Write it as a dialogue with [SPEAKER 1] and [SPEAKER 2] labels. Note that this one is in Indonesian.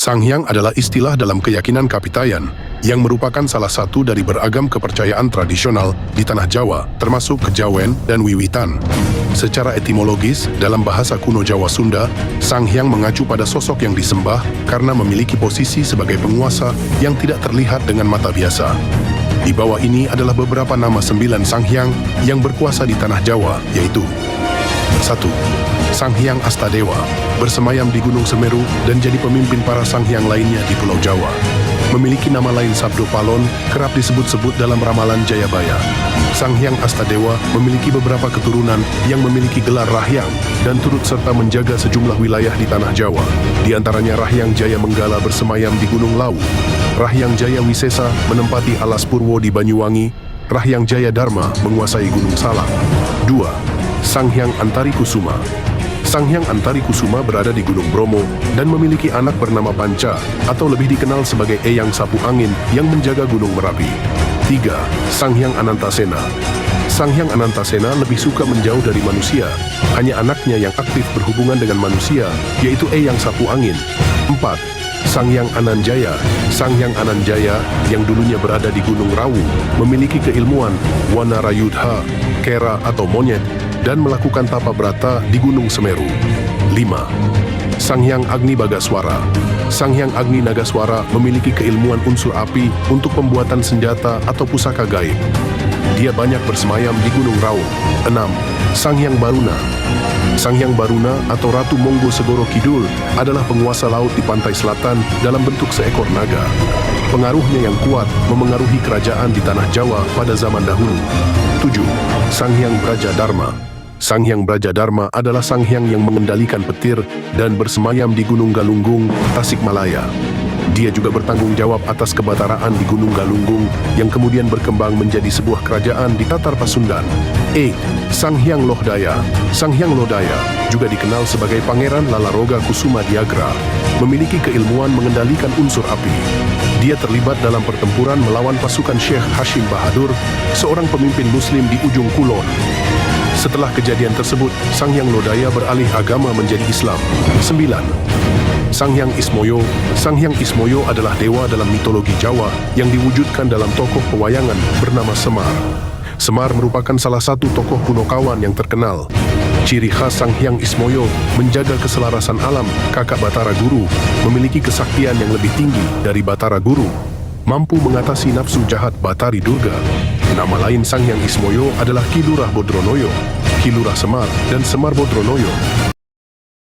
[SPEAKER 1] Sanghyang adalah istilah dalam keyakinan Kapitayan yang merupakan salah satu dari beragam kepercayaan tradisional di tanah Jawa, termasuk Kejawen dan Wiwitan. Secara etimologis, dalam bahasa kuno Jawa Sunda, Sanghyang mengacu pada sosok yang disembah karena memiliki posisi sebagai penguasa yang tidak terlihat dengan mata biasa. Di bawah ini adalah beberapa nama 9 Sanghyang yang berkuasa di tanah Jawa, yaitu 1. Sanghyang Astadewa, bersemayam di Gunung Semeru dan jadi pemimpin para Sanghyang lainnya di Pulau Jawa. Memiliki nama lain Sabdo Palon, kerap disebut-sebut dalam ramalan Jayabaya. Sanghyang Astadewa memiliki beberapa keturunan yang memiliki gelar Rahyang dan turut serta menjaga sejumlah wilayah di tanah Jawa. Di antaranya Rahyang Jaya Menggala bersemayam di Gunung Lawu, Rahyang Jaya Wisesa menempati Alas Purwo di Banyuwangi, Rahyang Jaya Dharma menguasai Gunung Salak. 2. Sanghyang Antari Kusuma. Sanghyang Antari Kusuma berada di Gunung Bromo dan memiliki anak bernama Panca atau lebih dikenal sebagai Eyang Sapu Angin yang menjaga Gunung Merapi. 3. Sanghyang Anantasena. Sanghyang Anantasena lebih suka menjauh dari manusia. Hanya anaknya yang aktif berhubungan dengan manusia, yaitu Eyang Sapu Angin. 4. Sanghyang Ananjaya. Sanghyang Ananjaya yang dulunya berada di Gunung Rawu memiliki keilmuan Wanarayudha, kera atau monyet, dan melakukan tapa brata di Gunung Semeru. 5. Sanghyang Agni Bagaswara. Sanghyang Agni Nagaswara memiliki keilmuan unsur api untuk pembuatan senjata atau pusaka gaib. Dia banyak bersemayam di Gunung Raung. 6. Sanghyang Baruna. Sanghyang Baruna atau Ratu Monggo Segoro Kidul adalah penguasa laut di pantai selatan dalam bentuk seekor naga. Pengaruhnya yang kuat memengaruhi kerajaan di tanah Jawa pada zaman dahulu. 7. Sanghyang Brajadharma. Sanghyang Brajadharma adalah sanghyang yang mengendalikan petir dan bersemayam di Gunung Galunggung, Tasikmalaya. Dia juga bertanggung jawab atas kebataraan di Gunung Galunggung yang kemudian berkembang menjadi sebuah kerajaan di Tatar Pasundan. 8. Sanghyang Lohdaya. Sanghyang Lodaya juga dikenal sebagai Pangeran Lalaroga Kusuma Diagra, memiliki keilmuan mengendalikan unsur api. Dia terlibat dalam pertempuran melawan pasukan Syekh Hashim Bahadur, seorang pemimpin Muslim di ujung Kulon. Setelah kejadian tersebut, Sanghyang Lodaya beralih agama menjadi Islam. 9. Sanghyang Ismoyo. Sanghyang Ismoyo adalah dewa dalam mitologi Jawa yang diwujudkan dalam tokoh pewayangan bernama Semar. Semar merupakan salah satu tokoh Punokawan yang terkenal. Ciri khas Sanghyang Ismoyo menjaga keselarasan alam, kakak Batara Guru, memiliki kesaktian yang lebih tinggi dari Batara Guru, mampu mengatasi nafsu jahat Batari Durga. Nama lain Sanghyang Ismoyo adalah Ki Lurah Bodronoyo, Ki Lurah Semar, dan Semar Bodronoyo.